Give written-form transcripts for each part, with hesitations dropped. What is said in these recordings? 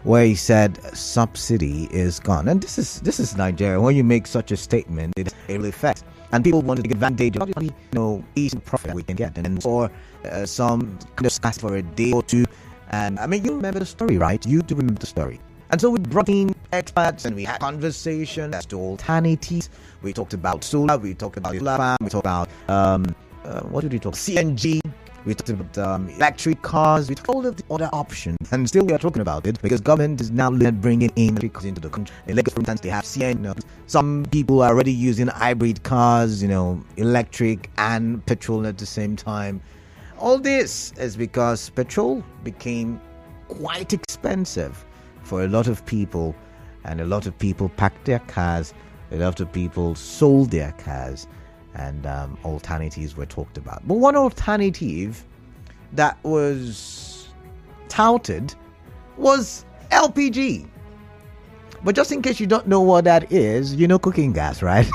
where he said subsidy is gone. And this is Nigeria. When you make such a statement, it really affects. And people want to take advantage of easy profit we can get, and or some kind of scarce for a day or two. And I mean, you remember the story, right? You do remember the story. And so we brought in experts and we had conversation as to alternatives. We talked about solar, we talked about solar farm, we talked about what did we talk? CNG. We talked about electric cars. We talked all of the other options, and still we are talking about it because government is now bringing in electric cars into the country. In Lagos, for instance, they have CNG. Some people are already using hybrid cars, electric and petrol at the same time. All this is because petrol became quite expensive for a lot of people, and a lot of people packed their cars, a lot of people sold their cars, and alternatives were talked about. But one alternative that was touted was LPG. But just in case you don't know what that is, cooking gas, right?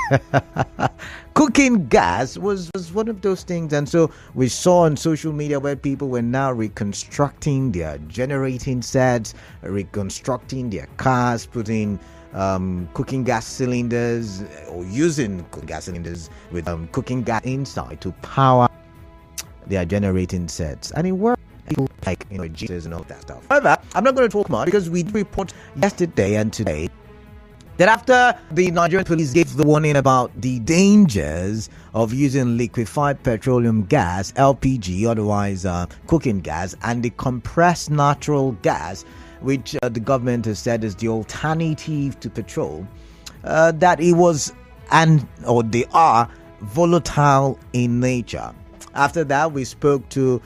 Cooking gas was one of those things. And so we saw on social media where people were now reconstructing their generating sets, reconstructing their cars, putting cooking gas cylinders or using cooking gas cylinders with cooking gas inside to power their generating sets. And it worked. People like Jesus and all that stuff. However, I'm not going to talk much because we report yesterday and today that after the Nigerian police gave the warning about the dangers of using liquefied petroleum gas, LPG, otherwise cooking gas, and the compressed natural gas, which the government has said is the alternative to petrol, that it was they are volatile in nature. After that, we spoke to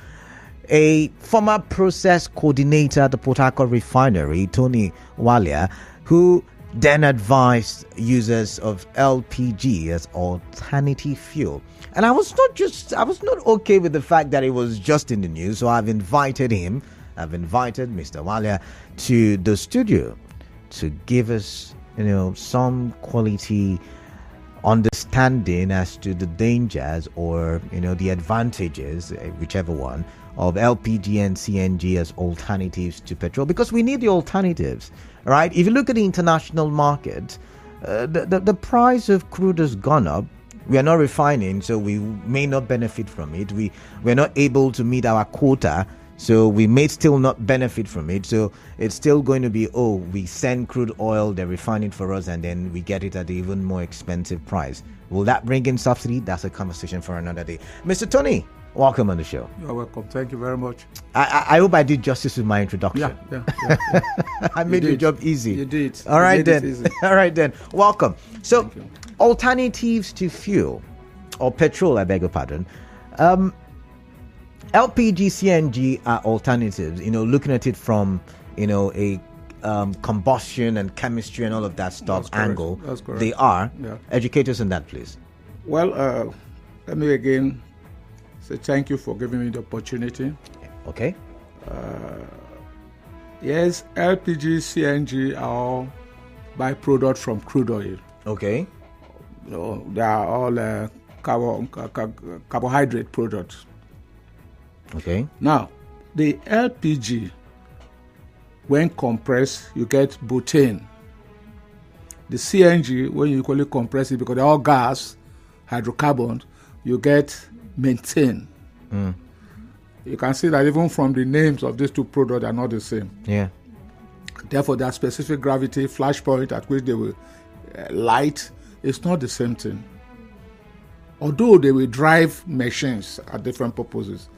a former process coordinator at the Port Harcourt refinery, Tony Nwalia, who then advised users of LPG as alternative fuel. And I was not okay with the fact that it was just in the news, so I've invited Mr. Nwalia to the studio to give us, some quality understanding as to the dangers or, the advantages, whichever one, of LPG and CNG as alternatives to petrol, because we need the alternatives, right? If you look at the international market, the price of crude has gone up. We are not refining, so we may not benefit from it. We're not able to meet our quota, so we may still not benefit from it. So it's still going to be, we send crude oil, they refine it for us, and then we get it at an even more expensive price. Will that bring in subsidy? That's a conversation for another day. Mr. Tony, welcome on the show. You're welcome. Thank you very much. I hope I did justice with my introduction. Yeah. I made your job easy. You did. All right then. All right then. Welcome. So, alternatives to fuel or petrol, I beg your pardon. LPG, CNG are alternatives. Looking at it from a combustion and chemistry and all of that stuff angle. That's correct. They are. Yeah. Educate us on that, please. Well, let me again say thank you for giving me the opportunity. Okay. Yes, LPG, CNG are all byproducts from crude oil. Okay. They are all carbohydrate products. Okay. Now, the LPG, when compressed, you get butane. The CNG, when you equally compress it, because they're all gas, hydrocarbons, you get methane. You can see that even from the names of these two products are not the same. Yeah. Therefore, their specific gravity, flash point at which they will light, is not the same thing. Although they will drive machines at different purposes.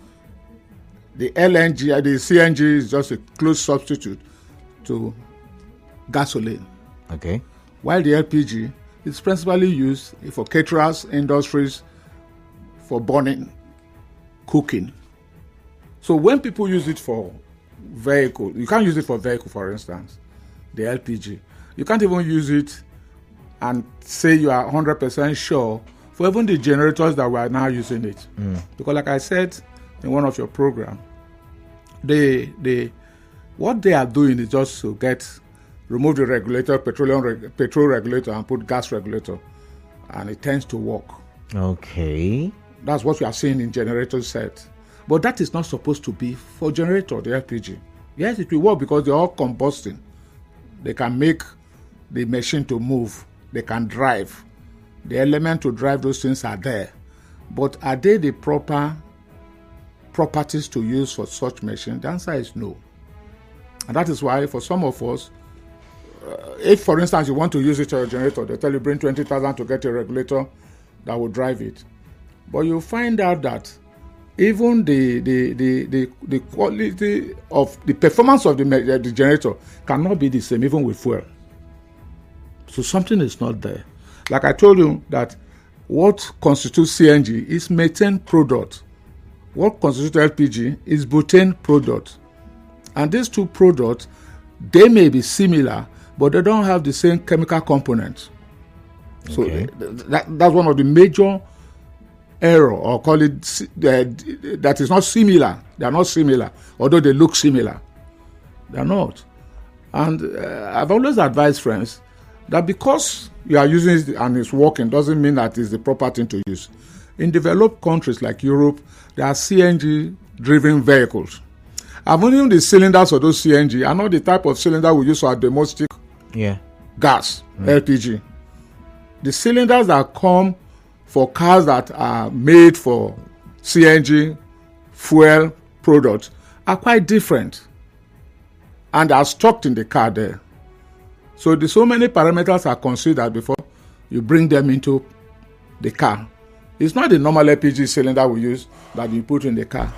The LNG, the CNG is just a close substitute to gasoline. Okay. While the LPG is principally used for caterers, industries, for burning, cooking. So when people use it for vehicle, you can't use it for vehicle, for instance, the LPG. You can't even use it and say you are 100% sure for even the generators that we are now using it. Because like I said in one of your programs, what they are doing is just to remove the regulator, petrol regulator, and put gas regulator, and it tends to work. Okay. That's what we are seeing in generator set. But that is not supposed to be for generator, the LPG. Yes, it will work because they're all combusting. They can make the machine to move. They can drive. The element to drive those things are there. But are they the proper properties to use for such machine? The answer is no. And that is why for some of us, if for instance you want to use it to your generator, they tell you bring 20,000 to get a regulator that will drive it. But you find out that even the quality of the performance of the generator cannot be the same even with fuel. So something is not there. Like I told you that what constitutes CNG is methane product. What constitutes LPG is butane product. And these two products, they may be similar, but they don't have the same chemical components. Okay. So that's one of the major error, or call it that is not similar. They are not similar, although they look similar. They are not. And I've always advised friends that because you are using it and it's working doesn't mean that it's the proper thing to use. In developed countries like Europe, there are CNG-driven vehicles. And even the cylinders for those CNG are not the type of cylinder we use for our domestic gas, LPG. The cylinders that come for cars that are made for CNG fuel products are quite different and are stocked in the car there. So so many parameters are considered before you bring them into the car. It's not the normal LPG cylinder we use that you put in the car.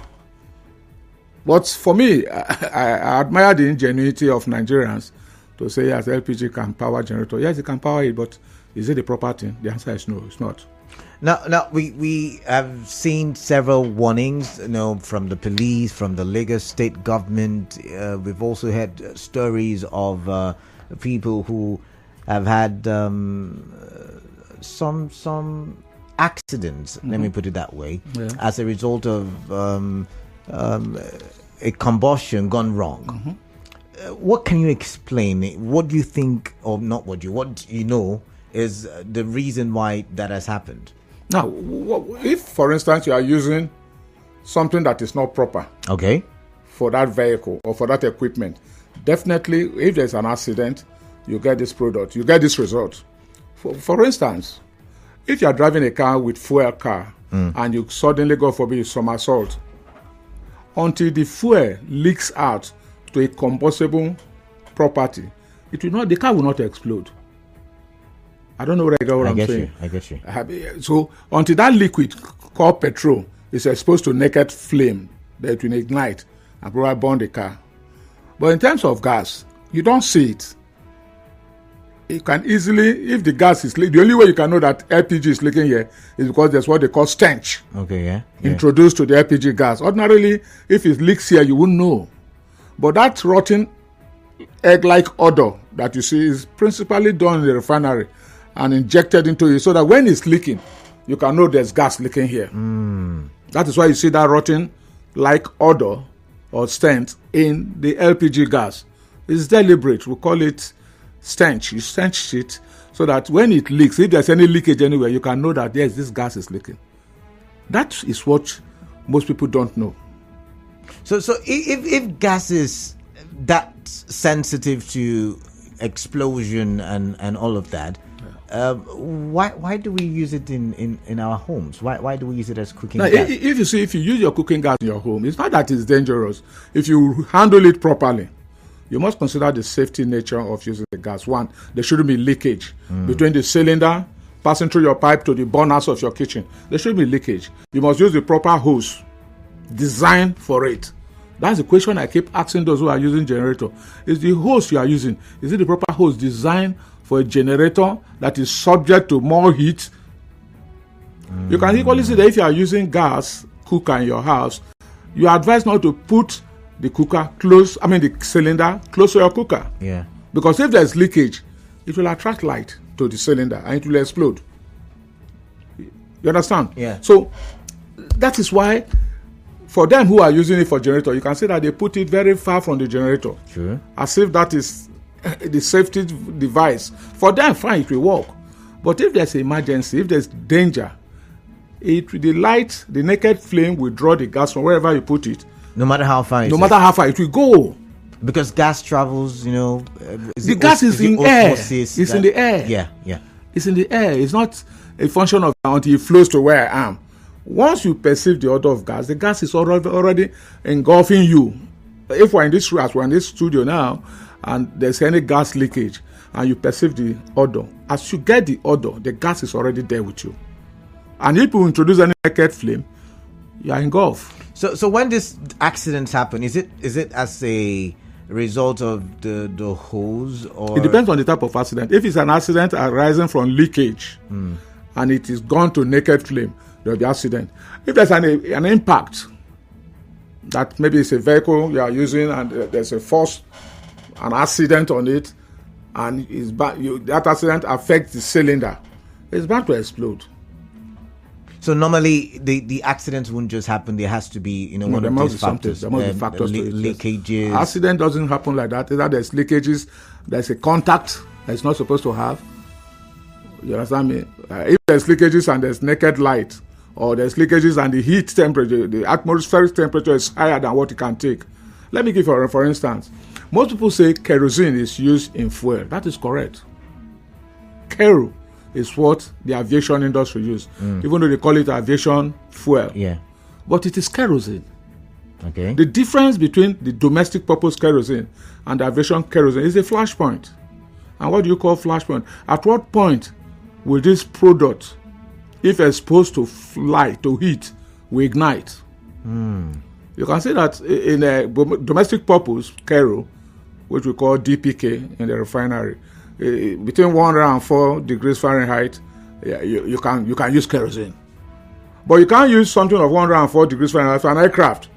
But for me, I admire the ingenuity of Nigerians to say, yes, LPG can power generator. Yes, it can power it, but is it the proper thing? The answer is no, it's not. Now we have seen several warnings, from the police, from the Lagos state government. We've also had stories of people who have had some accidents. Let me put it that way, as a result of a combustion gone wrong. What can you explain? What do you think, or not what you know is the reason why that has happened? Now, if for instance you are using something that is not proper for that vehicle or for that equipment, definitely if there's an accident, you get this product, you get this result. For instance, if you are driving a car with fuel car and you suddenly go for a somersault, until the fuel leaks out to a combustible property, the car will not explode. I don't know whether you get what I'm saying. I get you. So until that liquid called petrol is exposed to naked flame, that will ignite and probably burn the car. But in terms of gas, you don't see it. You can easily, if the gas is leaking, the only way you can know that LPG is leaking here is because there's what they call stench. Introduced to the LPG gas. Ordinarily, if it leaks here, you wouldn't know. But that rotten egg-like odor that you see is principally done in the refinery and injected into it so that when it's leaking, you can know there's gas leaking here. That is why you see that rotten-like odor or stench in the LPG gas. It's deliberate. We call it stench. You stench it so that when it leaks, if there's any leakage anywhere, you can know that yes, this gas is leaking. That is what most people don't know. So if gas is that sensitive to explosion and all of that, why do we use it in our homes? Why do we use it as cooking gas? If you use your cooking gas in your home, it's not that it's dangerous. If you handle it properly, you must consider the safety nature of using the gas. One, there shouldn't be leakage between the cylinder passing through your pipe to the burners of your kitchen. There shouldn't be leakage. You must use the proper hose designed for it. That's the question I keep asking those who are using generator. Is the hose you are using, is it the proper hose designed for a generator that is subject to more heat? You can equally see that if you are using gas cooker in your house, you are advised not to put the cylinder close to your cooker. Because if there's leakage, it will attract light to the cylinder and it will explode. You understand? So that is why for them who are using it for generator, you can see that they put it very far from the generator. As if that is the safety device. For them, fine, it will work. But if there's an emergency, if there's danger, the naked flame will draw the gas from wherever you put it. No matter how far it will go. Because gas travels, the gas is in air. It's in the air. Yeah. It's in the air. It's not a function of until it flows to where I am. Once you perceive the odor of gas, the gas is already engulfing you. If we're in this room, as we're in this studio now, and there's any gas leakage, and you perceive the odor, as you get the odor, the gas is already there with you. And if you introduce any naked flame, you are engulfed. So when this accidents happen, is it as a result of the hose, or it depends on the type of accident? If it's an accident arising from leakage and it is gone to naked flame, there will be accident. If there's an impact, that maybe it's a vehicle you are using and there's a force, an accident on it, and that accident affects the cylinder, it's bound to explode. So normally the accidents won't just happen. There has to be one of these factors. There must be factors to it. Leakages. Accident doesn't happen like that. Either there's leakages, there's a contact that it's not supposed to have. You understand me? If there's leakages and there's naked light, or there's leakages and the heat temperature, the atmospheric temperature is higher than what it can take. Let me give you for instance. Most people say kerosene is used in fuel. That is correct. Kero is what the aviation industry use, even though they call it aviation fuel. Yeah. But it is kerosene. Okay. The difference between the domestic purpose kerosene and the aviation kerosene is a flashpoint. And what do you call flashpoint? At what point will this product, if exposed to light, to heat, will ignite? You can see that in a domestic purpose kero, which we call DPK in the refinery, between 104 degrees Fahrenheit, you can use kerosene. But you can't use something of 104 degrees Fahrenheit for an aircraft.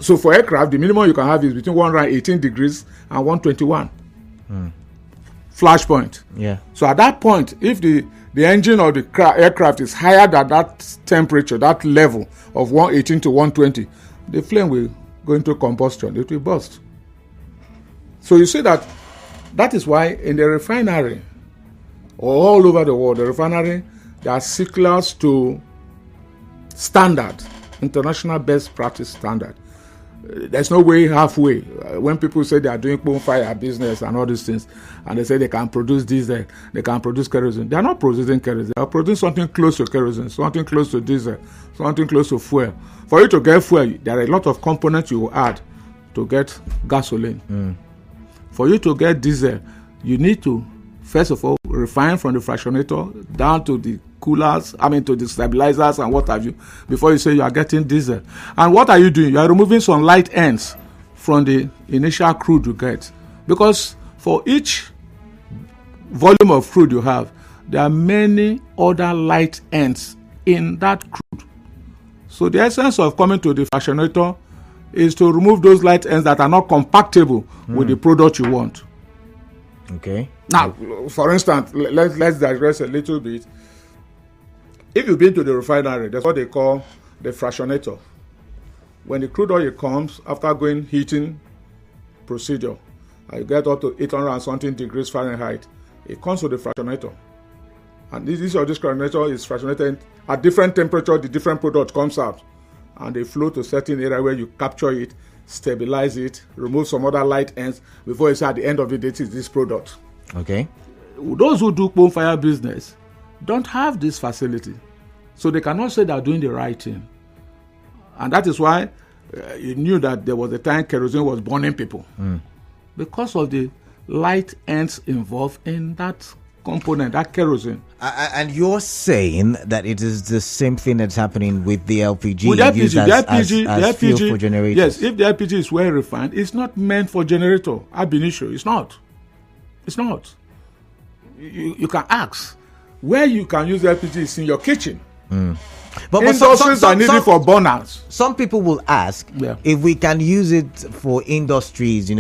So for aircraft, the minimum you can have is between 118 degrees and 121. Flashpoint. Yeah. So at that point, if the engine of the aircraft is higher than that temperature, that level of 118 to 120, the flame will go into combustion. It will burst. So you see that is why in the refinery, all over the world, the refinery, there are circulars to standard, international best practice standard. There's no way halfway. When people say they are doing bonfire business and all these things, and they say they can produce diesel, they can produce kerosene, they are not producing kerosene. They are producing something close to kerosene, something close to diesel, something close to fuel. For you to get fuel, there are a lot of components you will add to get gasoline. For you to get diesel, you need to, first of all, refine from the fractionator down to the coolers, to the stabilizers and what have you, before you say you are getting diesel. And what are you doing? You are removing some light ends from the initial crude you get. Because for each volume of crude you have, there are many other light ends in that crude. So the essence of coming to the fractionator is to remove those light ends that are not compatible with the product you want. Okay. Now, for instance, let's digress a little bit. If you've been to the refinery, that's what they call the fractionator. When the crude oil comes, after going heating procedure, you get up to 800 and something degrees Fahrenheit, it comes to the fractionator. And this fractionator is fractionated at different temperature, the different product comes out. And they flow to a certain area where you capture it, stabilize it, remove some other light ends before you say at the end of the day it is this product. Okay. Those who do bonfire business don't have this facility. So they cannot say they are doing the right thing. And that is why you knew that there was a time kerosene was burning people. Because of the light ends involved in that component, that kerosene. And you're saying that it is the same thing that's happening with the LPG, with used as fuel for generators. Yes, if the LPG is well refined, it's not meant for generator. Ab initio, it's not. It's not. You can ask where you can use LPG is in your kitchen. But industries are needed for burners. Some people will ask if we can use it for industries,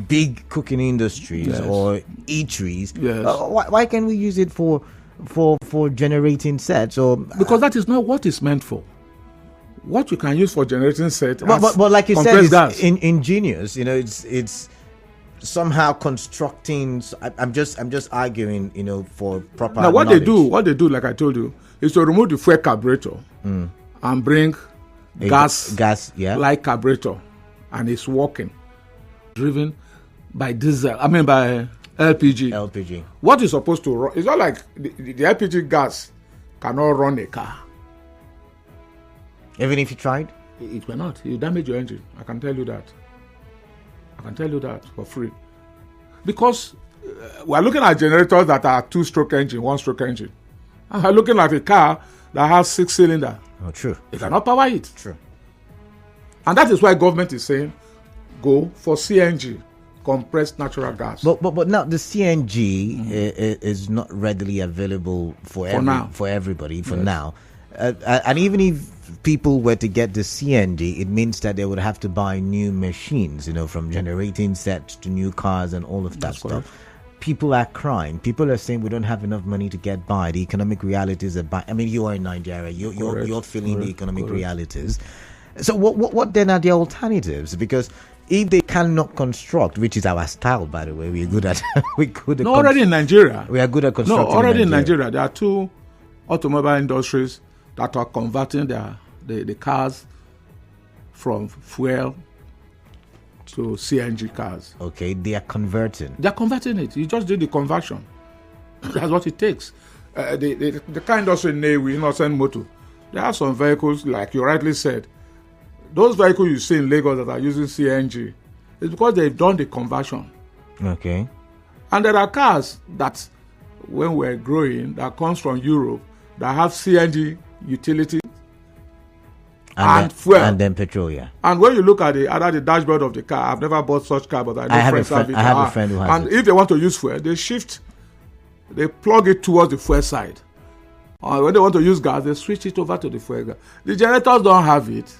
big cooking industries or eateries. Why can't we use it for generating sets? Or because that is not what it's meant for. What you can use for generating sets, but like you said, it's ingenious. It's somehow constructing. I'm just arguing, for proper. Now, what knowledge. they do, like I told you, is to remove the fuel carburetor and bring gas, yeah, like carburetor, and it's working, driven by diesel. I mean by LPG. LPG. What is supposed to run? It's not like the LPG gas cannot run a car. Even if you tried? It will not. You damage your engine. I can tell you that. I can tell you that for free. Because we are looking at generators that are 2-stroke engine, 1-stroke engine. And we're looking at a car that has 6-cylinder. Oh, true. You cannot power it. True. And that is why government is saying, go for CNG, compressed natural gas. But now the CNG is not readily available for everybody for now. And even if people were to get the CNG, it means that they would have to buy new machines, from generating sets to new cars and all of that That's stuff. correct. People are crying. People are saying we don't have enough money to get by. The economic realities are bad. I mean, you are in Nigeria. You're feeling the economic realities. So what then are the alternatives? Because if they cannot construct, which is our style, by the way, we're good at. Already in Nigeria. We are good at constructing. No, already in Nigeria, there are 2 automobile industries that are converting the cars from fuel to CNG cars. Okay, they are converting. They are converting it. You just do the conversion. That's what it takes. The car industry in Nnewi, Innocent Motor, there are some vehicles, like you rightly said, those vehicles you see in Lagos that are using CNG, it's because they've done the conversion. Okay. And there are cars that, when we're growing, that comes from Europe, that have CNG utility and fuel. And then petrol, yeah. And when you look at the dashboard of the car, I've never bought such car, but I have a friend who has and it. if they want to use fuel, they plug it towards the fuel side. When they want to use gas, they switch it over to the fuel gas. The generators don't have it.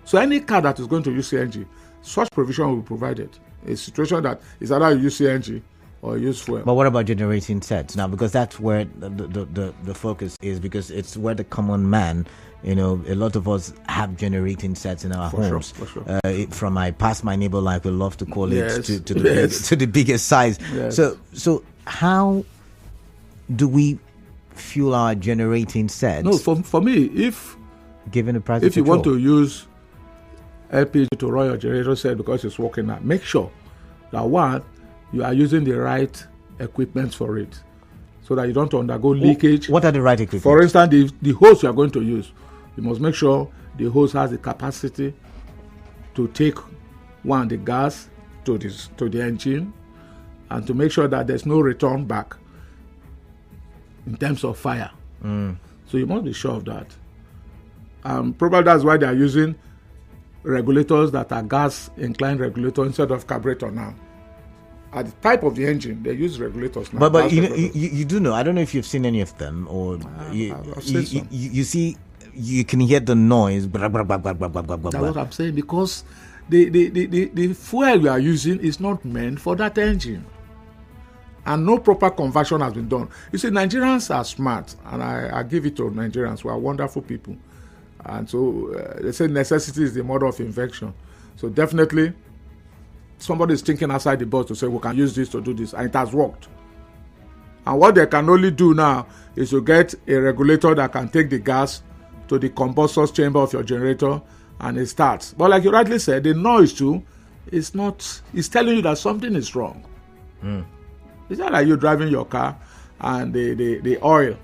So any car that is going to use CNG, such provision will be provided. A situation that is either you use CNG or use fuel. But what about generating sets now? Because that's where the focus is. Because it's where the common man, a lot of us have generating sets in our homes. For sure. From I pass my neighbor, like we love to call it, to Yes. to the biggest size. Yes. So how do we fuel our generating sets? No, for me, if given the price of you petrol? want to use LPG to run your generator set because it's working now, make sure that one, you are using the right equipment for it, so that you don't undergo leakage. What are the right equipment? For instance, the hose you are going to use, you must make sure the hose has the capacity to take the gas to the engine, and to make sure that there's no return back in terms of fire. So you must be sure of that. Probably that's why they are using regulators that are gas inclined regulator instead of carburetor now. At the type of the engine, they use regulators now. But you do know. I don't know if you've seen any of them, or I've seen some. You see, you can hear the noise. That's what I'm saying, because the fuel you are using is not meant for that engine, and no proper conversion has been done. You see, Nigerians are smart, and I give it to Nigerians. We are wonderful people, and so they say necessity is the mother of invention. So definitely, somebody is thinking outside the box to say we can use this to do this, and it has worked. And what they can only do now is to get a regulator that can take the gas to the combustor's chamber of your generator, and it starts. But like you rightly said, the noise too is telling you that something is wrong. It's not like you're driving your car and the oil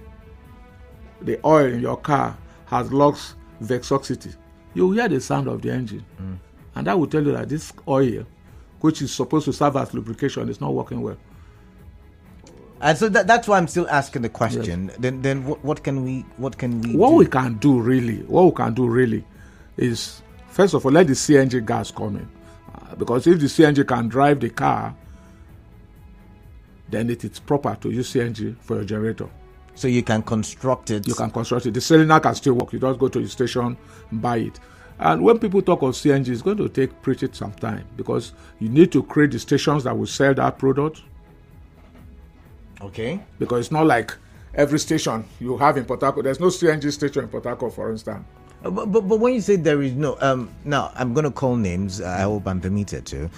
in your car has lost viscosity. You hear the sound of the engine, and that will tell you that this oil, which is supposed to serve as lubrication, is not working well. And so that's why I'm still asking the question. Yes. Then what can we do? What we can do really is, first of all, let the CNG gas come in, because if the CNG can drive the car, then it is proper to use CNG for your generator. So you can construct it. You can construct it. The cylinder can still work. You just go to the station and buy it. And when people talk of CNG, it's going to take pretty some time, because you need to create the stations that will sell that product. Okay. Because it's not like every station you have in Port Harcourt. There's no CNG station in Port Harcourt, for instance. But when you say there is no, now I'm going to call names. I hope I'm permitted to.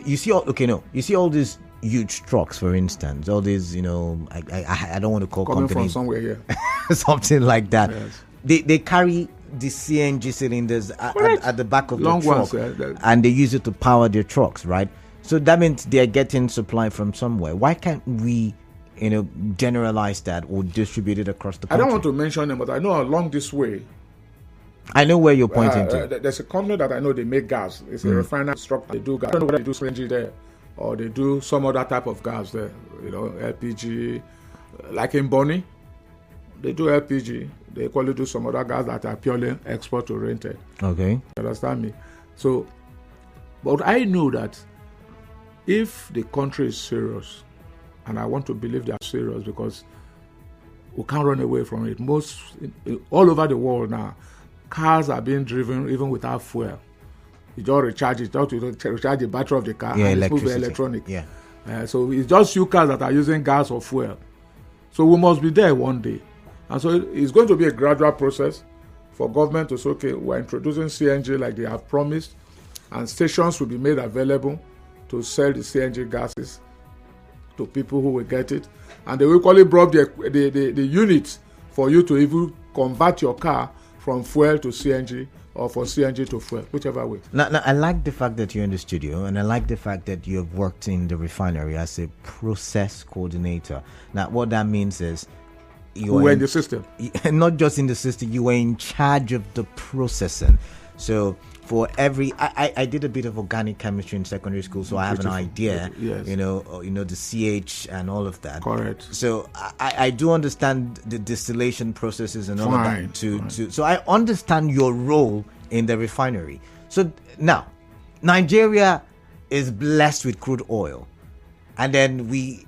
You see all these huge trucks, for instance. All these, I don't want to call coming companies from somewhere here, something like that. Yes. They carry the CNG cylinders Correct. at the back of Long the truck, ones, and they use it to power their trucks, right? So that means they're getting supply from somewhere. Why can't we, generalize that or distribute it across the I country? don't want to mention them, but I know along this way, I know where you're pointing to. there's a company that I know they make gas. It's a refinery structure. They do gas. I don't know whether they do CNG there or they do some other type of gas there. LPG, like in Bonny, they do LPG. They equally do some other gas that are purely export oriented. Okay. You understand me? So, but I know that if the country is serious, and I want to believe they are serious because we can't run away from it. All over the world now, cars are being driven even without fuel. You just recharge it, recharge the battery of the car, and it's moving electronic. Yeah. So it's just few cars that are using gas or fuel. So we must be there one day. And so it's going to be a gradual process for government to say, okay, we're introducing CNG like they have promised, and stations will be made available to sell the CNG gases to people who will get it. And they will equally brought the units for you to even convert your car from fuel to CNG or for CNG to fuel, whichever way. Now, I like the fact that you're in the studio, and I like the fact that you have worked in the refinery as a process coordinator. Now, what that means is you were in the system. Not just in the system, you were in charge of the processing. So for every, I did a bit of organic chemistry in secondary school, so I have an idea, yes. The CH and all of that. Correct. So I do understand the distillation processes and all of that. So I understand your role in the refinery. So now, Nigeria is blessed with crude oil, and then we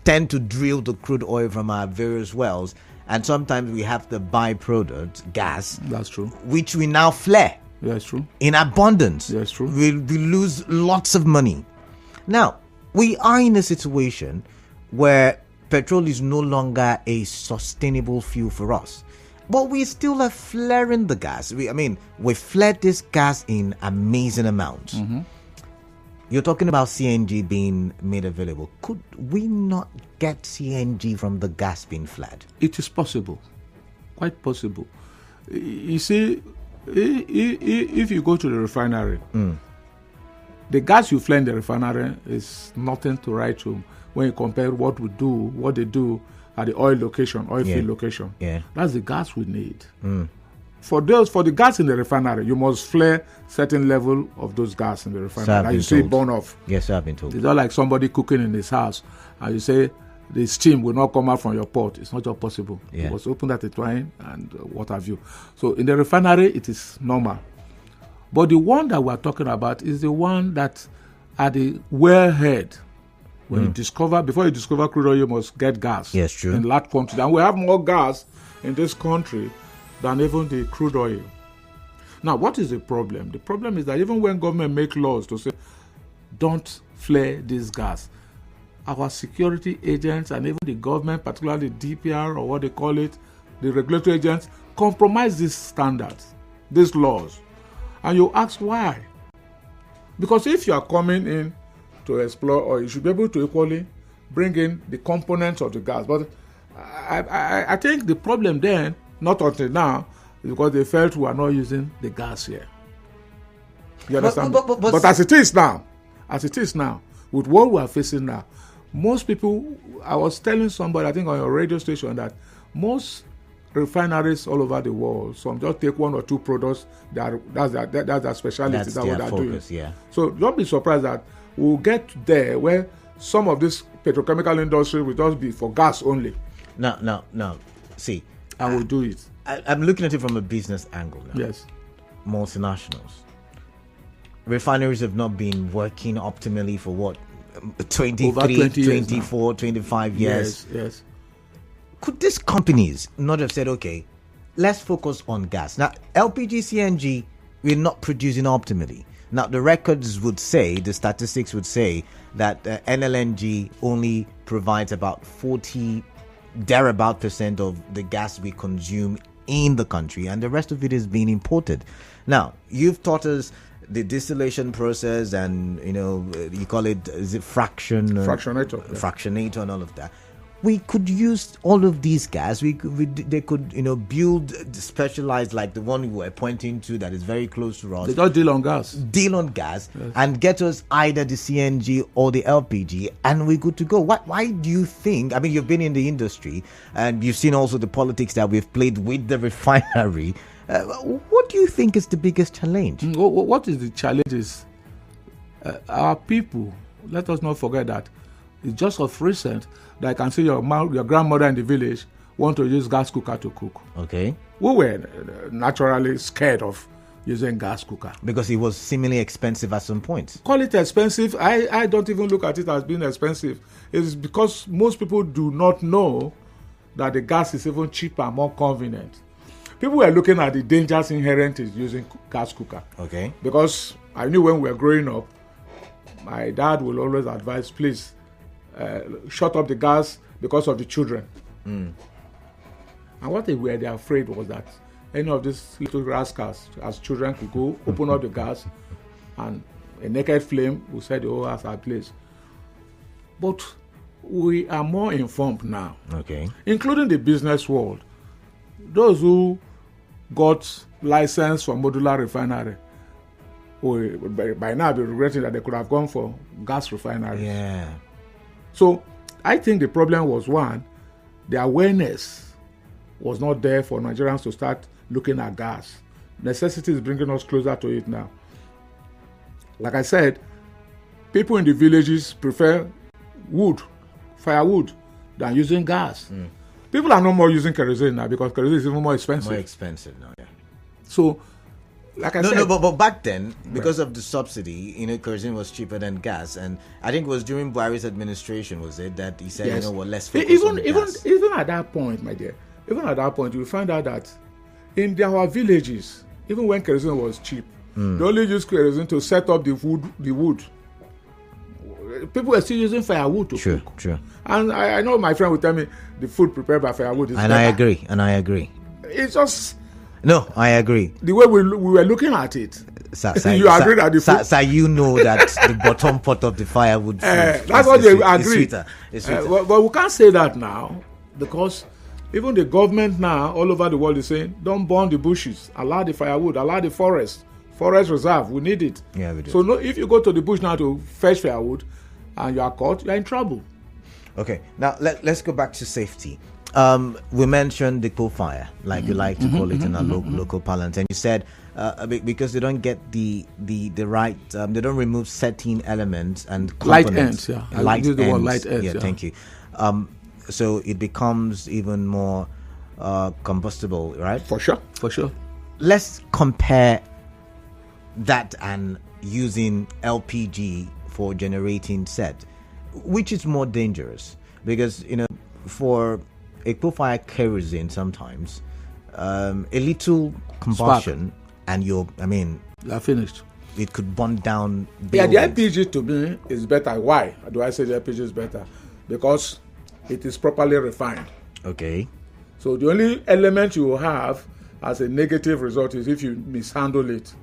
tend to drill the crude oil from our various wells. And sometimes we have the byproduct, gas. That's true. Which we now flare. That's true. In abundance. That's true. We lose lots of money. Now, we are in a situation where petrol is no longer a sustainable fuel for us. But we still are flaring the gas. We flared this gas in amazing amounts. Mm-hmm. You're talking about CNG being made available. Could we not get CNG from the gas being flared? It is possible. Quite possible. You see, if you go to the refinery, the gas you flare in the refinery is nothing to write home when you compare what they do at the oil field location. Yeah. That's the gas we need. For the gas in the refinery, you must flare certain level of those gas in the refinery. And you see it burn off. Yes, I've been told. It's not like somebody cooking in his house and you say the steam will not come out from your pot. It's not just possible. Yeah. It was opened at a time and what have you. So in the refinery, it is normal. But the one that we're talking about is the one that at the wellhead. When before you discover crude oil, you must get gas. Yes, true. In large quantity. And we have more gas in this country than even the crude oil. Now, what is the problem? The problem is that even when government make laws to say, don't flare this gas, our security agents and even the government, particularly the DPR or what they call it, the regulatory agents, compromise these standards, these laws. And you ask why? Because if you are coming in to explore oil, you should be able to equally bring in the components of the gas. But I think the problem then, not until now, is because they felt we are not using the gas here. You understand? But as it is now, with what we are facing now, most people, I was telling somebody, I think on your radio station, that most refineries all over the world, some just take one or two products, that's their specialty, that's what they're focus, doing. Yeah. So don't be surprised that we'll get there where some of this petrochemical industry will just be for gas only. No. See. And we'll do it. I'm looking at it from a business angle now. Yes. Multinationals. Refineries have not been working optimally for what? 23, 24, 25 years. Yes. Could these companies not have said, okay, let's focus on gas? Now, LPG, CNG, we're not producing optimally. Now, the records would say, the statistics would say that NLNG only provides about 40% of the gas we consume in the country, and the rest of it is being imported. Now, you've taught us the distillation process, and you call it, is it fractionator and all of that. we could use all of these gas. They could, build specialized, like the one we were pointing to that is very close to us. They just deal on gas. Yes. And get us either the CNG or the LPG, and we're good to go. Why do you think? I mean, you've been in the industry and you've seen also the politics that we've played with the refinery. What do you think is the biggest challenge? What is the challenge is our people. Let us not forget that it's just of recent that I can see your grandmother in the village want to use gas cooker to cook. Okay. We were naturally scared of using gas cooker. Because it was seemingly expensive at some point. Call it expensive. I don't even look at it as being expensive. It's because most people do not know that the gas is even cheaper and more convenient. People were looking at the dangers inherent in using gas cooker. Okay. Because I knew when we were growing up, my dad will always advise, please, shut up the gas because of the children. And what they were afraid was that any of these little rascals, as children, could go open up the gas and a naked flame will set the whole house ablaze. But we are more informed now, including the business world. Those who got license for modular refinery will by now be regretting that they could have gone for gas refineries. Yeah. So I think the problem was, one, the awareness was not there for Nigerians to start looking at gas. Necessity is bringing us closer to it now. Like I said, people in the villages prefer firewood, than using gas. People are no more using kerosene now because kerosene is even more expensive. More expensive now, yeah. So, like I said... but back then, because of the subsidy, kerosene was cheaper than gas. And I think it was during Buhari's administration, was it, that he said, yes. Let's focus on the gas. Even at that point, my dear, you will find out that in our villages, even when kerosene was cheap, they only used kerosene to set up the wood. People were still using firewood to cook. True. And I know my friend would tell me the food prepared by firewood is better. And I agree. It's just... No, I agree. The way we were looking at it. You agree that the food... Sir, you know that the bottom pot of the firewood food that's what they agree. It's sweeter. But we can't say that now because even the government now all over the world is saying, don't burn the bushes, allow the firewood, allow the forest reserve, we need it. Yeah, we do. So if you go to the bush now to fetch firewood and you are caught, you are in trouble. Okay, now let's go back to safety. We mentioned the coal fire, like you like to call it in our local parlance, and you said because they don't get the right, they don't remove certain elements and components. Light ends, yeah. Thank you. So it becomes even more combustible, right? For sure. Let's compare that and using LPG for generating set. Which is more dangerous? Because for a coal fire kerosene, sometimes a little combustion and you're finished. It could burn down buildings. Yeah, the LPG to me is better. Why do I say the LPG is better? Because it is properly refined. Okay. So the only element you will have as a negative result is if you mishandle it.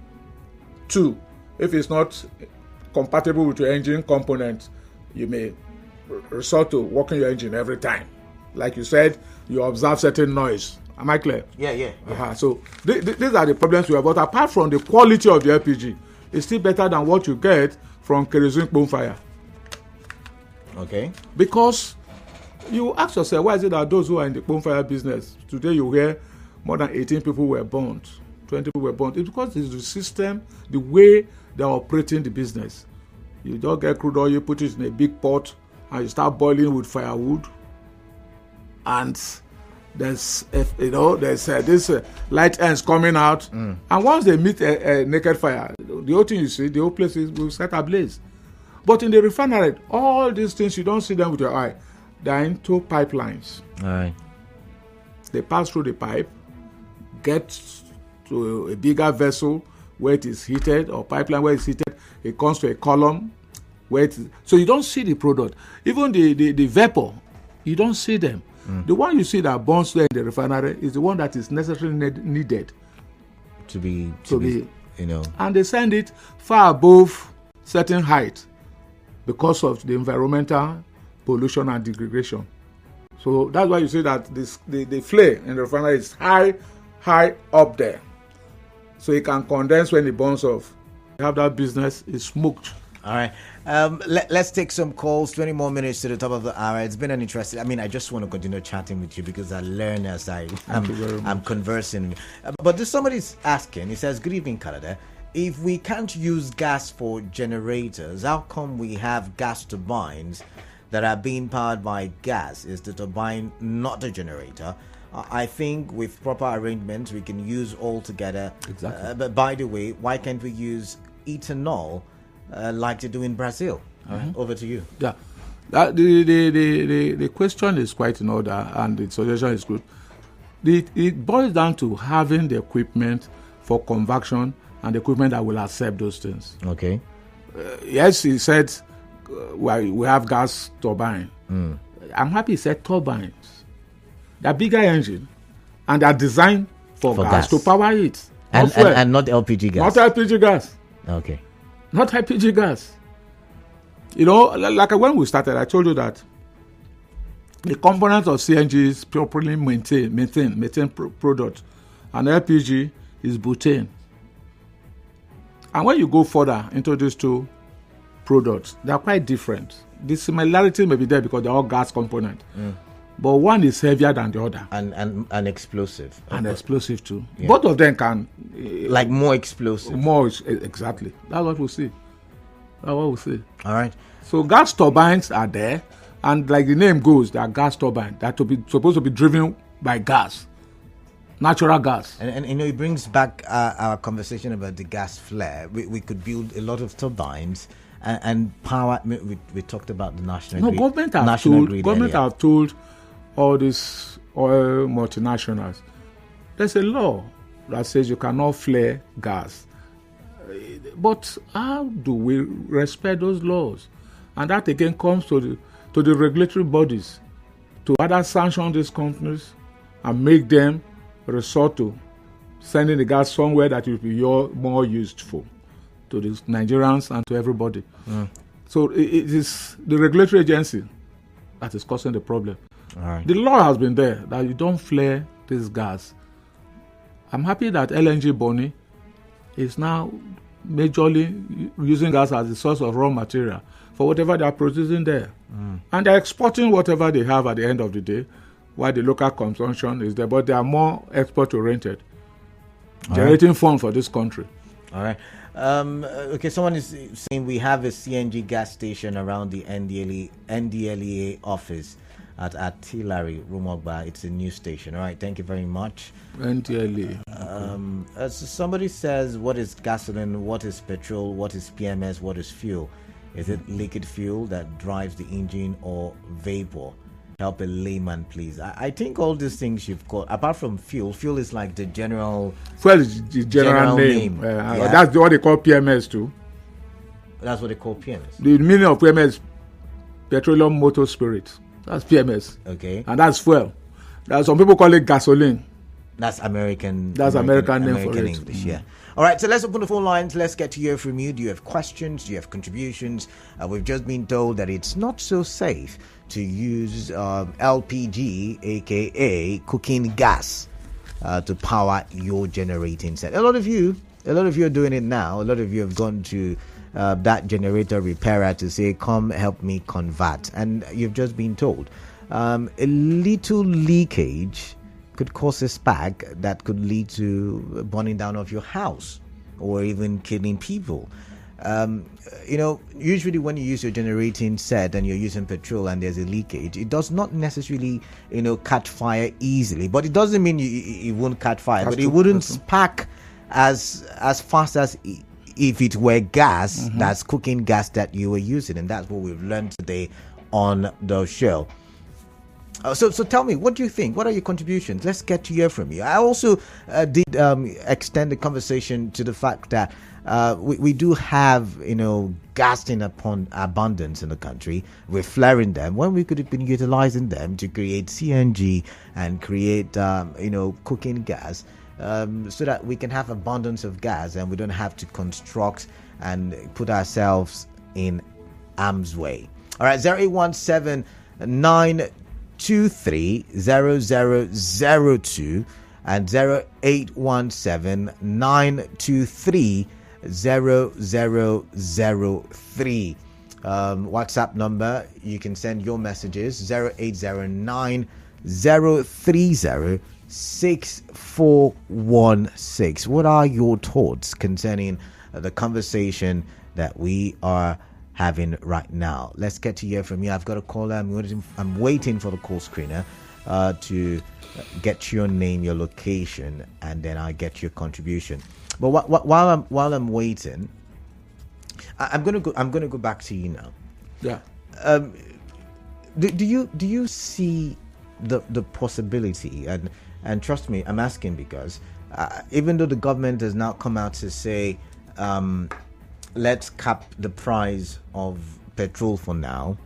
2, if it's not compatible with your engine component, you may resort to working your engine every time. Like you said, you observe certain noise. Am I clear? Yeah. So these are the problems we have. But apart from the quality of the LPG, it's still better than what you get from kerosene bonfire. Okay. Because you ask yourself, why is it that those who are in the bonfire business, today you hear more than 18 people were burnt, 20 people were burnt. It's because it's the system, the way they're operating the business. You just get crude oil, you put it in a big pot, and you start boiling with firewood. And there's this light ends coming out. And once they meet a naked fire, the whole thing you see, the whole place will set ablaze. But in the refinery, all these things, you don't see them with your eye. They're into pipelines. All right. They pass through the pipe, get to a bigger vessel where it is heated, or pipeline where it's heated. It comes to a column where it is. So you don't see the product. Even the vapor, you don't see them. The one you see that burns there in the refinery is the one that is necessarily needed to be. And they send it far above certain height because of the environmental pollution and degradation. So that's why you see that the flame in the refinery is high up there. So it can condense when it burns off. You have that business, it's smoked. All right. Let's take some calls. 20 more minutes to the top of the hour. It's been an interesting. I just want to continue chatting with you because I learn as I'm conversing. But there's somebody's asking. He says, "Good evening, Canada. If we can't use gas for generators, how come we have gas turbines that are being powered by gas? Is the turbine not a generator? I think with proper arrangements we can use all together. Exactly. But by the way, why can't we use ethanol like they do in Brazil?" Over to you. Yeah, the question is quite in order, and the suggestion is good. It boils down to having the equipment for convection and the equipment that will accept those things. Okay. Yes, he said we have gas turbine. I'm happy he said turbines. They're bigger engine, and they're designed for gas to power it. And not LPG gas. Not LPG gas. Okay. Not LPG gas. Like when we started, I told you that the components of CNG is properly maintain product, and LPG is butane. And when you go further into these two products, they are quite different. The similarity may be there because they're all gas components. But one is heavier than the other. And explosive. And explosive too. Yeah. Both of them can... like more explosive. Exactly. That's what we see. All right. So gas turbines are there. And like the name goes, they are gas turbines. They're supposed to be driven by gas. Natural gas. And it brings back our conversation about the gas flare. We could build a lot of turbines and power. We talked about the national grid. Government have told all these oil multinationals, there's a law that says you cannot flare gas. But how do we respect those laws? And that again comes to the regulatory bodies to either sanction these companies and make them resort to sending the gas somewhere that will be more useful to the Nigerians and to everybody. So it is the regulatory agency that is causing the problem. All right. The law has been there that you don't flare this gas. I'm happy that LNG Bonny is now majorly using gas as the source of raw material for whatever they are producing there. And they're exporting whatever they have at the end of the day, while the local consumption is there. But they are more export-oriented, generating funds for this country. All right. Okay, someone is saying we have a CNG gas station around the NDLEA office at Artillery, Rumogba. It's a new station. All right, thank you very much. NDLEA. So somebody says, what is gasoline, what is petrol, what is PMS, what is fuel? Is it liquid fuel that drives the engine or vapor? Help a layman, please. I think all these things you've got, apart from fuel is like the general... Fuel is the general name. Yeah. That's what they call PMS too. That's what they call PMS. The meaning of PMS, petroleum motor spirit. That's PMS. Okay. And that's fuel. Some people call it gasoline. That's American. That's American name for it. English, yeah. All right, so let's open the phone lines. Let's get to hear from you. Do you have questions? Do you have contributions? We've just been told that it's not so safe to use LPG, aka cooking gas, to power your generating set. A lot of you are doing it now. A lot of you have gone to that generator repairer to say, come help me convert. And you've just been told a little leakage could cause a spark that could lead to burning down of your house or even killing people. Usually when you use your generating set and you're using petrol and there's a leakage, it does not necessarily, catch fire easily. But it doesn't mean it won't catch fire. But it wouldn't spark as fast as if it were gas, that's cooking gas that you were using. And that's what we've learned today on the show. So tell me, what do you think? What are your contributions? Let's get to hear from you. I also did extend the conversation to the fact that we do have, gas in abundance in the country. We're flaring them when we could have been utilizing them to create CNG and create, cooking gas, so that we can have abundance of gas and we don't have to construct and put ourselves in harm's way. All right, 0817 923-0002 and 0817-923-0003. WhatsApp number, you can send your messages 0809 030 6416. What are your thoughts concerning the conversation that we are having right now? Let's get to hear from you. I've got a caller. I'm waiting for the call screener to get your name, your location, and then I get your contribution. But while I'm waiting, I'm gonna go back to you now. Yeah. Do you see the possibility, and trust me, I'm asking because even though the government has now come out to say let's cap the price of petrol for now,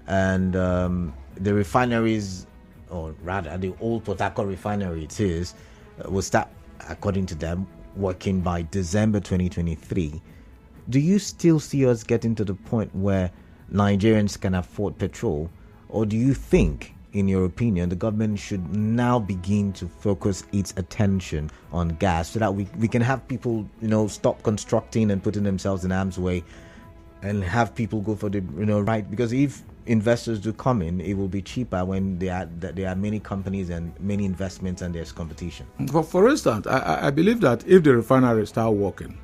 and the refineries, or rather the old Port Harcourt refinery will start, according to them, working by December 2023. Do you still see us getting to the point where Nigerians can afford petrol, or do you think, in your opinion, the government should now begin to focus its attention on gas so that we can have people, stop constructing and putting themselves in harm's way, and have people go for the, right? Because if investors do come in, it will be cheaper when there are many companies and many investments and there's competition. For instance, I believe that if the refinery start working,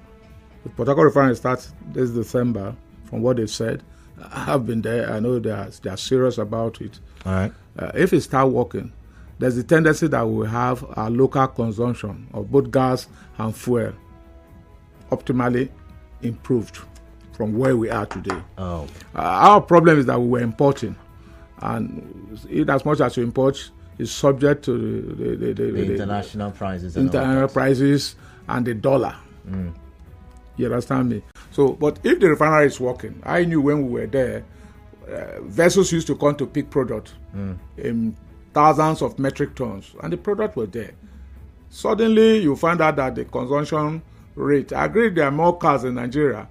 the Port Harcourt refinery starts this December, from what they've said. I have been there. I know they are serious about it. All right. If it start working, there's a tendency that we will have our local consumption of both gas and fuel optimally improved from where we are today. Oh. Our problem is that we were importing, and in as much as you import, is subject to the international prices. International prices and the dollar. Mm. You understand me? So, but if the refinery is working, I knew when we were there, vessels used to come to pick product in thousands of metric tons, and the product was there. Suddenly, you find out that the consumption rate, I agree there are more cars in Nigeria,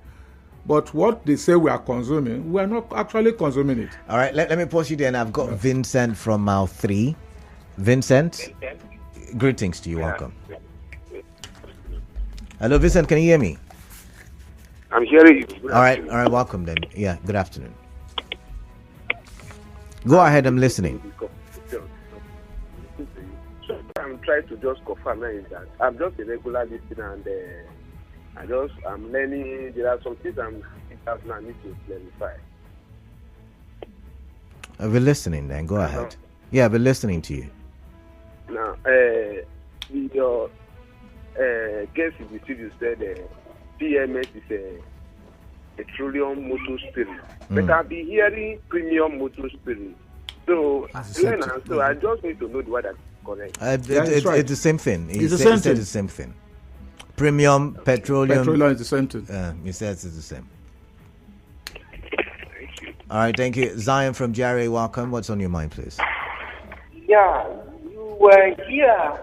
but what they say we are consuming, we are not actually consuming it. All right, let me pause you there, and I've got Vincent from Mile 3. Vincent, greetings to you, welcome. Hello, Vincent, can you hear me? I'm hearing you. All right, welcome then. Yeah, good afternoon. Go ahead, I'm listening. So I'm trying to just confirm is that I'm just a regular listener, and I'm learning. There are some things I need to clarify. I've been listening then, go ahead. Yeah, I've been listening to you. Now, your guest in the studio said PMS is a petroleum motor spirit, but I've been hearing premium motor spirit. So, I just need to know the word that's correct. It's the same thing. It's the same thing. Premium, petroleum. Petroleum is the same thing. He says it's the same. All right, thank you. Zion from GRA, welcome. What's on your mind, please? Yeah, you were here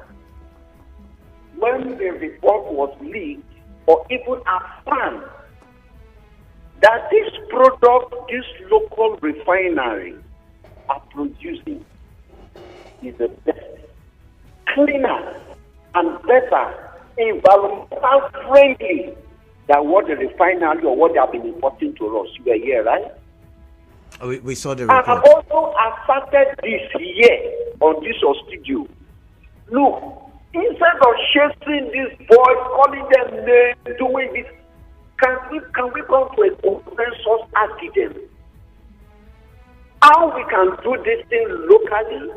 when the report was leaked, or even affirmed that this product, this local refinery are producing is the best, cleaner and better, environmental friendly than what the refinery or what they have been importing to us. You were here, right? We saw the report. I have also asserted this year on this studio. Look, instead of chasing these boys, calling them names, doing this, can we come to a consensus asking them how we can do this thing locally,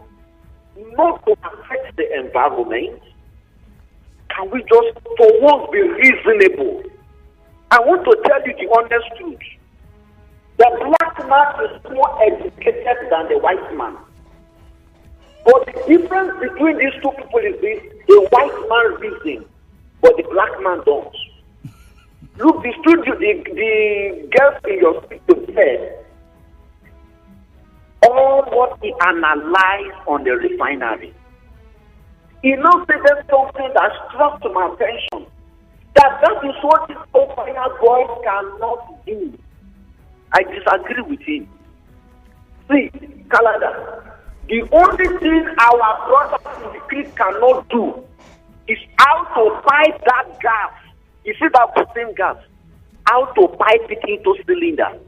not to affect the environment? Can we just, for once, be reasonable? I want to tell you the honest truth. The black man is more educated than the white man. But the difference between these two people is this: the white man reasons, but the black man don't. Look, the studio, the girls in your studio said all what he analyzed on the refinery. He now said there's something that struck to my attention. That is what this old boys cannot do. I disagree with him. See, Canada, The only thing our brothers in the creek cannot do is how to pipe that gas. You see that same gas? How to pipe it into cylinder.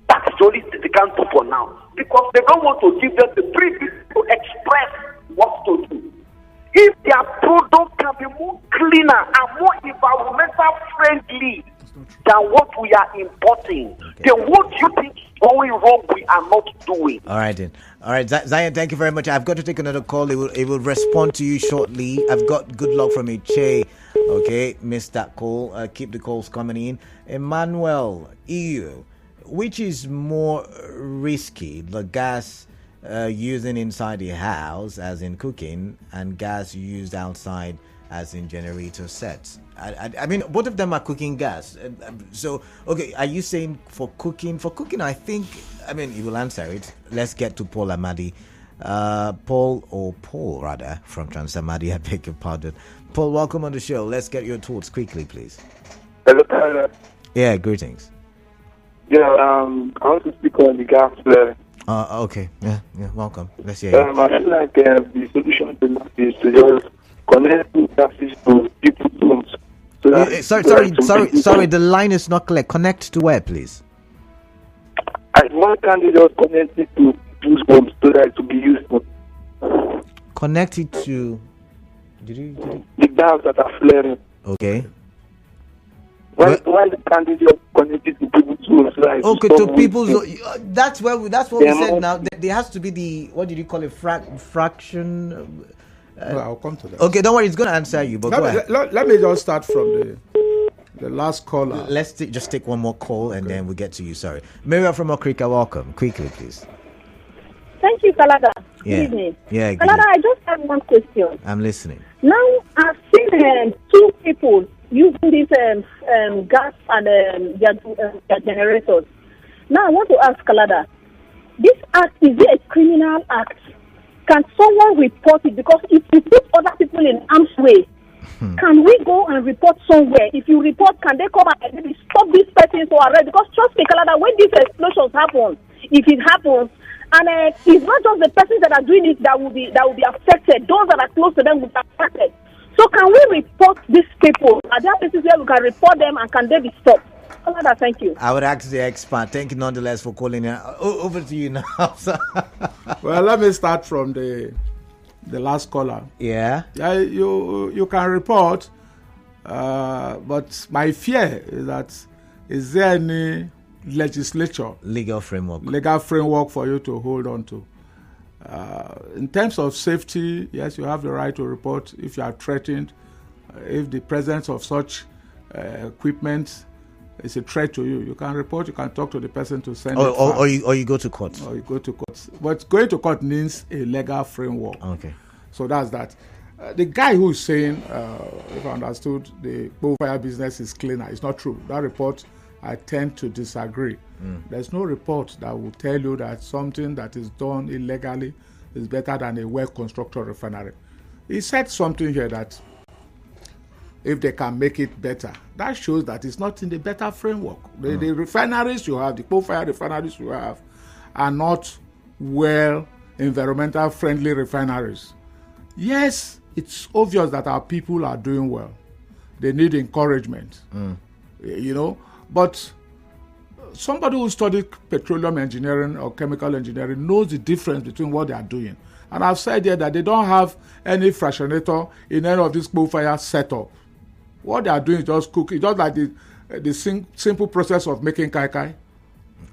That's the only thing they can do for now. Because they don't want to give them the free to express what to do. If their product can be more cleaner and more environmental friendly than what we are importing, then what do you think is going wrong we are not doing? All right, then. All right, Zion, thank you very much. I've got to take another call. It will respond to you shortly. I've got good luck from Che. Okay, missed that call. Keep the calls coming in. Emmanuel, EU, which is more risky, the gas using inside the house, as in cooking, and gas used outside, as in generator sets? I mean, both of them are cooking gas. So, okay, are you saying for cooking? For cooking, I think, I mean, you will answer it. Let's get to Paul Amadi. Paul rather, from Transamadi, I beg your pardon. Paul, welcome on the show. Let's get your thoughts quickly, please. Hello, Tyler. Yeah, greetings. Yeah, I want to speak on the gas flare. Okay. Yeah, welcome. Let's hear you. I feel like the solution to that is to just connect gases to people's homes. So Sorry, the line is not clear. Connect to where, please? Why can't they just connect it to people's homes so that it will be useful? Connect it to... Did you? The gas that are flaring. Okay. Why can't they just connect it to people's homes? Okay, to people's... That's what we said now. There has to be the... What did you call it? Fraction... Well, I'll come to that. Okay, don't worry. It's going to answer you, but go ahead. Let me just start from the last caller. Let's just take one more call, and then we get to you. Sorry. Miriam from Okrika, welcome. Quickly, please. Thank you, Kalada. Yeah. Good evening. Yeah, Kalada, I just have one question. I'm listening. Now, I've seen two people using this gas and their generators. Now, I want to ask Kalada, this act, is it a criminal act? Can someone report it? Because if you put other people in harm's way, can we go and report somewhere? If you report, can they come and maybe stop this person to arrest? Because trust me, Kalada, when these explosions happen, if it happens, and it's not just the persons that are doing it that will be affected. Those that are close to them will be affected. So can we report these people? Are there places where we can report them, and can they be stopped? Kalada, thank you. I would ask the expert. Thank you nonetheless for calling in. Over to you now. Well, let me start from the last caller. Yeah. Yeah, you can report, but my fear is that, is there any legal framework for you to hold on to? In terms of safety, yes, you have the right to report if you are threatened, if the presence of such equipment is a threat to you. You can report, you can talk to the person to send it. Or you go to court. Or you go to court. But going to court means a legal framework. Okay. So that's that. The guy who is saying, if I understood, the fire business is cleaner, it's not true. That report, I tend to disagree. There's no report that will tell you that something that is done illegally is better than a well-constructed refinery. He said something here that if they can make it better, that shows that it's not in the better framework. The refineries you have, the coal-fired refineries you have, are not well environmental friendly refineries. Yes, it's obvious that our people are doing well. They need encouragement, but somebody who studied petroleum engineering or chemical engineering knows the difference between what they are doing. And I've said here that they don't have any fractionator in any of this coal-fired setup. What they are doing is just cooking, just like the simple process of making kai.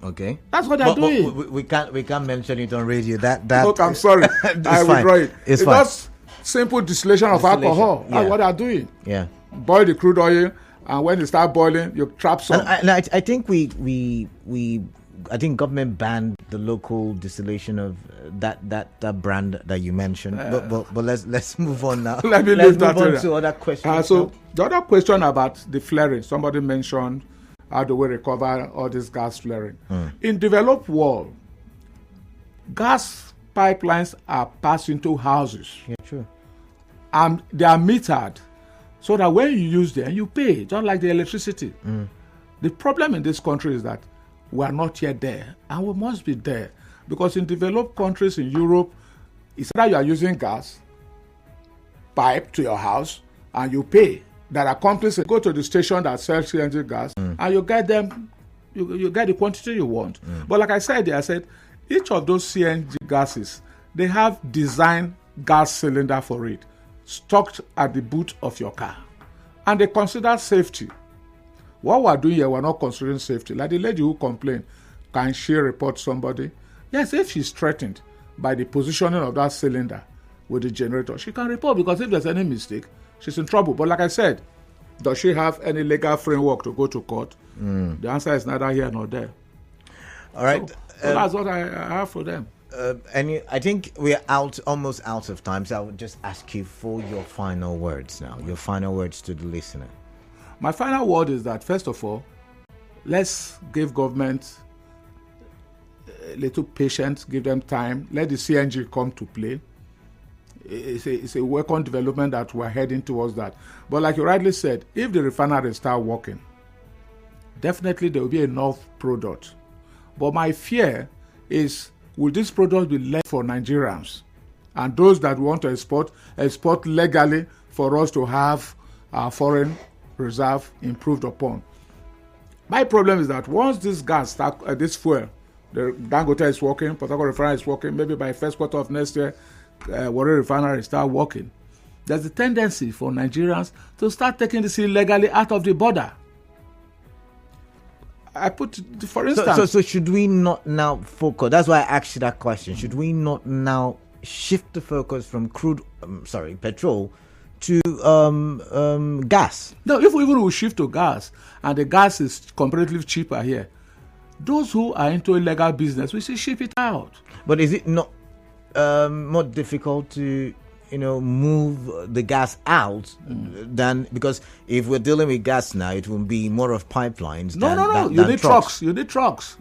Okay. That's what they're doing. We can't mention it on radio. That Look, I'm sorry. I withdraw it. It's fine. Just simple distillation of alcohol. Yeah. That's what they're doing. Yeah. Boil the crude oil, and when it starts boiling, you trap some. And I think I think government banned the local distillation of that brand that you mentioned. But let's move on now. Let me move that on to other questions. So the other question about the flaring, somebody mentioned, how do we recover all this gas flaring? In developed world, gas pipelines are passed into houses. Yeah, true. And they are metered, so that when you use them, you pay, just like the electricity. The problem in this country is that we are not yet there, and we must be there. Because in developed countries in Europe, it's either you are using gas pipe to your house and you pay. There are companies that go to the station that sells CNG gas and you get them, you get the quantity you want. But like I said, each of those CNG gases, they have designed gas cylinder for it, stocked at the boot of your car. And they consider safety. What we're doing here, we're not considering safety. Like the lady who complained, can she report somebody? Yes, if she's threatened by the positioning of that cylinder with the generator, she can report, because if there's any mistake, she's in trouble. But like I said, does she have any legal framework to go to court? The answer is neither here nor there. All right. So that's what I have for them. I think we're almost out of time, so I would just ask you for your final words now. Your final words to the listener. My final word is that, first of all, let's give government a little patience, give them time, let the CNG come to play. It's a welcome development that we're heading towards that. But like you rightly said, if the refinery start working, definitely there will be enough product. But my fear is, will this product be left for Nigerians and those that want to export legally for us to have our foreign reserve improved upon? My problem is that once this gas, this fuel, the Dangote is working, Port Harcourt refinery is working, maybe by first quarter of next year, Warri refinery start working, there's a tendency for Nigerians to start taking this illegally out of the border. I put, for instance... So should we not now focus, that's why I asked you that question, should we not now shift the focus from petrol to gas? No, if we even will shift to gas, and the gas is comparatively cheaper here, those who are into illegal business, we say ship it out. But is it not more difficult to move the gas out than, because if we're dealing with gas now, it will be more of pipelines. No. You need trucks. You need trucks.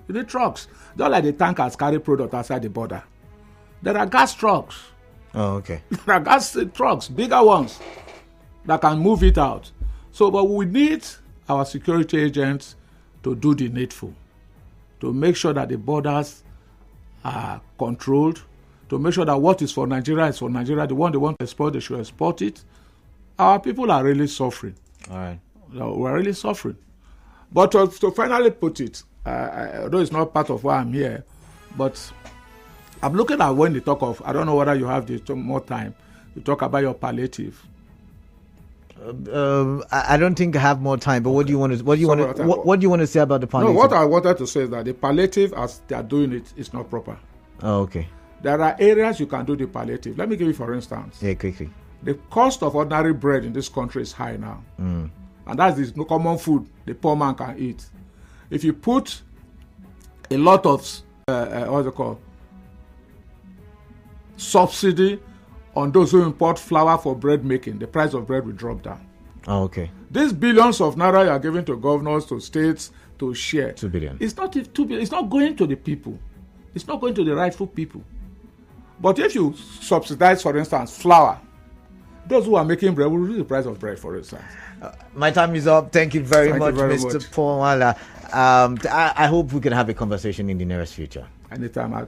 Not like the tankers carry product outside the border. There are gas trucks. Oh, okay. There are gas trucks, bigger ones, that can move it out. So, but we need our security agents to do the needful, to make sure that the borders are controlled, to make sure that what is for Nigeria is for Nigeria. The one they want to export, they should export it. Our people are really suffering. All right. We're really suffering. But to finally put it, although it's not part of why I'm here, but I'm looking at when they talk of, I don't know whether you have more time to talk about your palliative. I don't think I have more time. But what do you want to say about the palliative? No, what I wanted to say is that the palliative, as they are doing it, is not proper. Oh, okay. There are areas you can do the palliative. Let me give you, for instance. Yeah, quickly. The cost of ordinary bread in this country is high now. And that's the common food the poor man can eat. If you put a lot of, subsidy on those who import flour for bread making, the price of bread will drop down. Oh, okay. These billions of naira you are giving to governors, to states, to share. 2 billion. It's not 2 billion. It's not going to the people. It's not going to the rightful people. But if you subsidize, for instance, flour, those who are making bread will reduce the price of bread, for instance. My time is up. Thank you very much, Mr. Paul Nwalia. I hope we can have a conversation in the nearest future. Anytime. All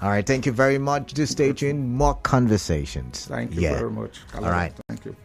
right. Thank you very much. Do stay tuned. More conversations. Thank you very much. All right. Thank you.